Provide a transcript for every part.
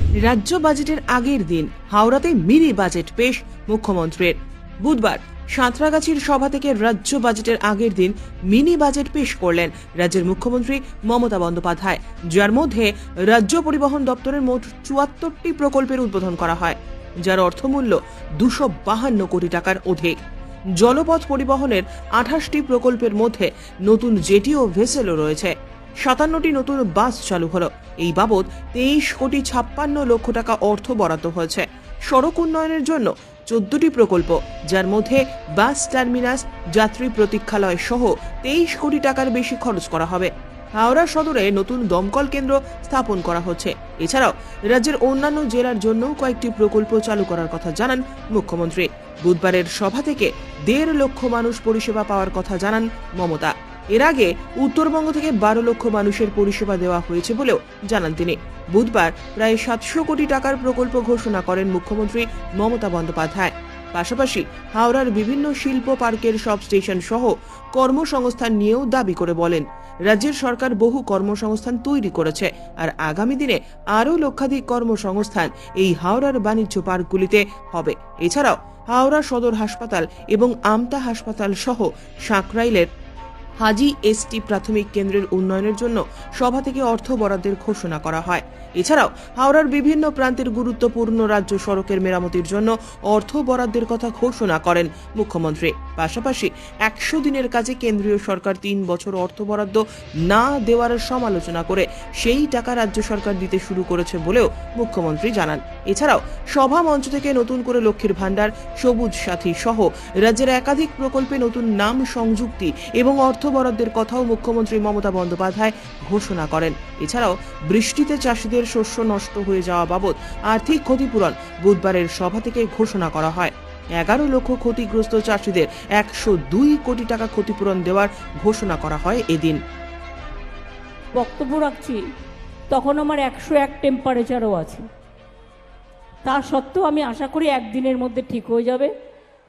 রাজ্য বাজেটের আগের দিন হাওড়াতে মিনি বাজেট পেশ মুখ্যমন্ত্রীর। বুধবার সাঁতরাগাছির সভা থেকে রাজ্য বাজেটের আগের দিন মিনি বাজেট পেশ করলেন রাজ্যের মুখ্যমন্ত্রী মমতা বন্দ্যোপাধ্যায়, যার মধ্যে রাজ্য পরিবহন দপ্তরের মোট ৭৪টি প্রকল্পের উদ্বোধন করা হয়, যার অর্থমূল্য ২৫২ কোটি টাকার অধিক। জলপথ পরিবহনের ২৮টি প্রকল্পের মধ্যে নতুন জেটি ও ভেসেলও রয়েছে। ৫৭টি নতুন বাস চালু হলো। এই বাবদ ২৩,৫৬,০০,০০০ টাকা অর্থ বরাদ্দ হয়েছে। সড়ক উন্নয়নের জন্য ১৪টি প্রকল্প, যার মধ্যে বাস টার্মিনাস, যাত্রী প্রতীক্ষালয় সহ ২৩ কোটি টাকার বেশি খরচ করা হবে। হাওড়া সদরে নতুন দমকল কেন্দ্র স্থাপন করা হচ্ছে। এছাড়াও রাজ্যের অন্যান্য জেলার জন্য কয়েকটি প্রকল্প চালু করার কথা জানান মুখ্যমন্ত্রী। বুধবারের সভা থেকে ১.৫ লক্ষ মানুষ পরিষেবা পাওয়ার কথা জানান মমতা। এর আগে উত্তরবঙ্গ থেকে ১২ লক্ষ মানুষের পরিষেবা দেওয়া হয়েছে বলেও জানান তিনি। বুধবার প্রায় ৭০০ কোটি টাকার প্রকল্প ঘোষণা করেন মুখ্যমন্ত্রী মমতা বন্দ্যোপাধ্যায়। পাশাপাশি হাওড়ার বিভিন্ন শিল্প পার্কের সব স্টেশন সহ কর্মসংস্থান নিয়েও দাবি করে বলেন, রাজ্যের সরকার বহু কর্মসংস্থান তৈরি করেছে, আর আগামী দিনে আরও লক্ষাধিক কর্মসংস্থান এই হাওড়ার বাণিজ্য পার্কগুলিতে হবে। এছাড়াও হাওড়া সদর হাসপাতাল এবং আমতা হাসপাতাল সহ সাঁকরাইলের হাজি এসটি প্রাথমিক কেন্দ্রের উন্নয়নের জন্য সভা থেকে অর্থ বরাদ্দের ঘোষণা করা হয়। এছাড়াও হাওড়ার বিভিন্ন প্রান্তের গুরুত্বপূর্ণ রাজ্য সড়কের মেরামতির জন্য অর্থ বরাদ্দের কথা ঘোষণা করেন মুখ্যমন্ত্রী। পাশাপাশি ১০০ দিনের কাজে কেন্দ্রীয় সরকার ৩ বছর অর্থ বরাদ্দ না দেওয়ার সমালোচনা করে সেই টাকা রাজ্য সরকার দিতে শুরু করেছে বলেও মুখ্যমন্ত্রী জানান। এছাড়াও সভা মঞ্চ থেকে নতুন করে লক্ষ্মীর ভাণ্ডার, সবুজ সাথী সহ রাজ্যের একাধিক প্রকল্পে নতুন নাম সংযুক্তি এবং অর্থ বরাদ্দের কথাও মুখ্যমন্ত্রী মমতা বন্দ্যোপাধ্যায় ঘোষণা করেন। এছাড়াও বৃষ্টিতে চাষিদের শস্য নষ্ট হয়ে যাওয়া বাবদ আর্থিক ক্ষতিপূরণ বুধবারের সভা থেকে ঘোষণা করা হয়। ১১ লক্ষ ক্ষতিগ্রস্ত চাষিদের ১০২ কোটি টাকা ক্ষতিপূরণ দেওয়ার ঘোষণা করা হয় এদিন। বক্তব্য রাখছি তখন আমার ১০১ টেম্পারেচারও আছে। তা সত্ত্বেও আমি আশা করি একদিনের মধ্যে ঠিক হয়ে যাবে।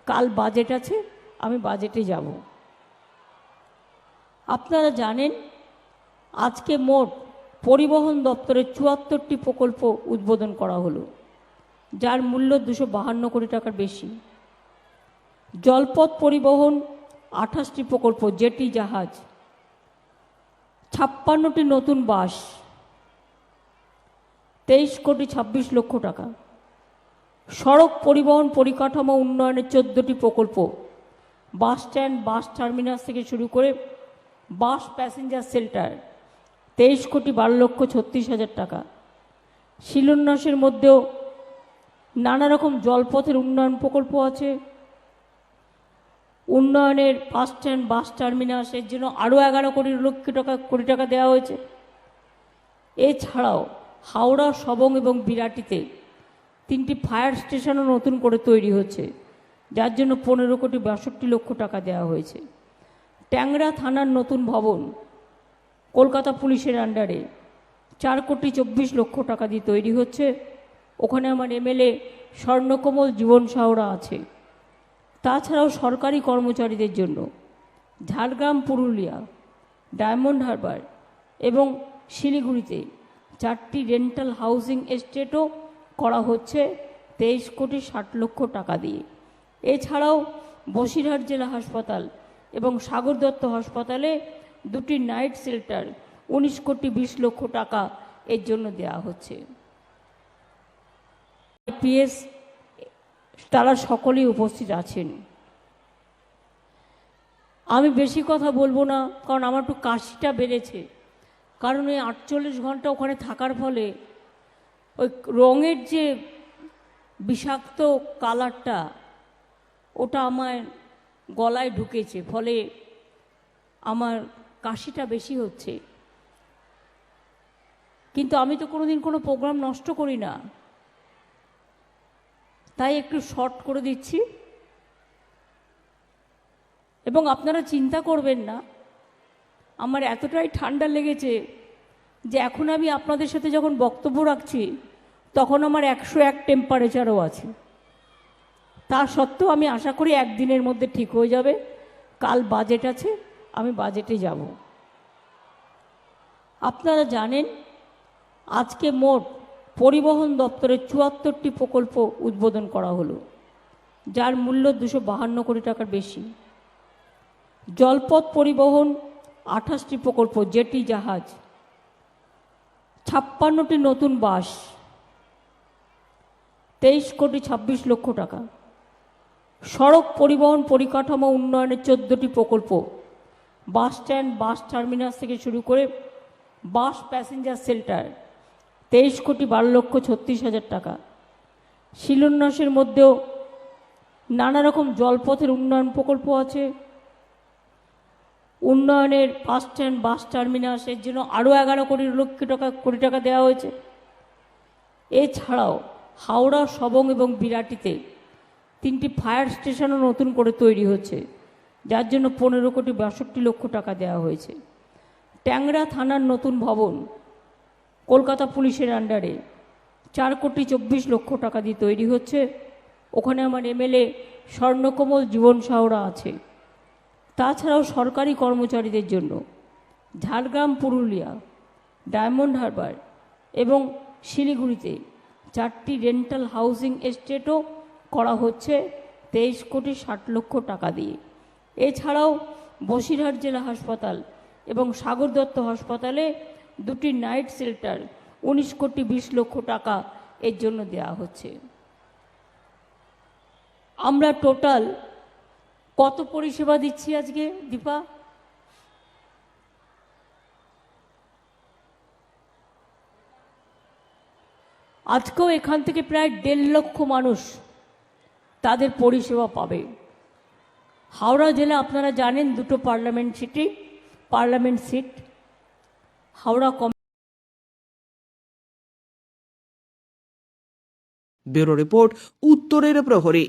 কাল বাজেট আছে, আমি বাজেটে যাব। আপনারা জানেন আজকে মোট পরিবহন দপ্তরের ৭৪টি প্রকল্প উদ্বোধন করা হলো, যার মূল্য ২৫২ কোটি টাকার বেশি। জলপথ পরিবহন ২৮টি প্রকল্প, জেটি, জাহাজ, ৫৬টি নতুন বাস, ২৩,২৬,০০,০০০ টাকা। সড়ক পরিবহন পরিকাঠামো উন্নয়নের ১৪টি প্রকল্প, বাস স্ট্যান্ড, বাস টার্মিনাস থেকে শুরু করে বাস প্যাসেঞ্জার শেল্টার, ২৩,১২,৩৬,০০০ টাকা। শিলান্যাসের মধ্যেও নানা রকম জলপথের উন্নয়ন প্রকল্প আছে। উন্নয়নের বাস স্ট্যান্ড, বাস টার্মিনাস, এর জন্য আরও ১১ কোটি টাকা দেওয়া হয়েছে। এছাড়াও হাওড়া, সবং এবং বিরাটিতে 3টি ফায়ার স্টেশনও নতুন করে তৈরি হচ্ছে, যার জন্য ১৫,৬২,০০,০০০ টাকা দেওয়া হয়েছে। ট্যাংরা থানার নতুন ভবন কলকাতা পুলিশের আন্ডারে ৪,২৪,০০,০০০ টাকা দিয়ে তৈরি হচ্ছে। ওখানে আমার এমএলএ স্বর্ণকমল জীবন সাহরা আছে। তাছাড়াও সরকারি কর্মচারীদের জন্য ঝাড়গ্রাম, পুরুলিয়া, ডায়মন্ড হারবার এবং শিলিগুড়িতে 4টি রেন্টাল হাউজিং এস্টেটও করা হচ্ছে ২৩,৬০,০০,০০০ টাকা দিয়ে। এছাড়াও বসিরহাট জেলা হাসপাতাল এবং সাগর দত্ত হাসপাতালে 2টি নাইট শেল্টার 19,20,00,০০০ টাকা এর জন্য দেওয়া হচ্ছে। পিএস তারা সকলেই উপস্থিত আছেন। আমি বেশি কথা বলবো না, কারণ আমার একটু কাশিটা বেড়েছে। কারণ ওই 48 ঘন্টা ওখানে থাকার ফলে ওই রঙের যে বিষাক্ত কালারটা ওটা আমার গলায় ঢুকেছে, ফলে আমার কাশিটা বেশি হচ্ছে। কিন্তু আমি তো কোনোদিন কোনো প্রোগ্রাম নষ্ট করি না, তাই একটু শর্ট করে দিচ্ছি। এবং আপনারা চিন্তা করবেন না, আমার এতটাই ঠান্ডা লেগেছে যে এখন আমি আপনাদের সাথে যখন বক্তব্য রাখছি তখন আমার ১০১ টেম্পারেচারও আছে। তা সত্ত্বেও আমি আশা করি একদিনের মধ্যে ঠিক হয়ে যাবে। কাল বাজেট আছে, আমি বাজেটে যাব। আপনারা জানেন আজকে মোট পরিবহন দপ্তরের ৭৪টি প্রকল্প উদ্বোধন করা হলো, যার মূল্য 252 কোটি টাকার বেশি। জলপথ পরিবহন 28টি প্রকল্প, জেটি জাহাজ, 56টি নতুন বাস, 23,26,00,000 টাকা। সড়ক পরিবহন পরিকাঠামো উন্নয়নের 14টি প্রকল্প, বাস স্ট্যান্ড, বাস টার্মিনাস থেকে শুরু করে বাস প্যাসেঞ্জার শেল্টার, 23,12,36,000 টাকা। শিলান্যাসের মধ্যেও নানা রকম জলপথের উন্নয়ন প্রকল্প আছে। উন্নয়নের বাস স্ট্যান্ড, বাস টার্মিনাস, এর জন্য আরও 11 কোটি টাকা দেওয়া হয়েছে। এছাড়াও হাওড়া, সবং এবং বিরাটিতে 3টি ফায়ার স্টেশনও নতুন করে তৈরি হচ্ছে, যার জন্য 15,62,00,000 টাকা দেওয়া হয়েছে। ট্যাংরা থানার নতুন ভবন কলকাতা পুলিশের আন্ডারে 4,24,00,000 টাকা দিয়ে তৈরি হচ্ছে। ওখানে আমার এমএলএ স্বর্ণকমল জীবন সাহরা আছে। তাছাড়াও সরকারি কর্মচারীদের জন্য ঝাড়গ্রাম, পুরুলিয়া, ডায়মন্ড হারবার এবং শিলিগুড়িতে 4টি রেন্টাল হাউজিং এস্টেটও করা হচ্ছে 23,60,00,000 টাকা দিয়ে। এছাড়াও বসিরহাট জেলা হাসপাতাল এবং সাগর দত্ত হাসপাতালে 2টি নাইট শেল্টার 19,20,00,000 টাকা এর জন্য দেওয়া হচ্ছে। আমরা টোটাল কত পরিষেবা দিচ্ছি আজকে দীপা? আজকেও এখান থেকে প্রায় 1.5 লক্ষ মানুষ তাদের পরিষেবা পাবে। হাওড়া জেলা আপনারা জানেন 2টো parliament seat, Howrah bureau report, উত্তরের প্রহরী।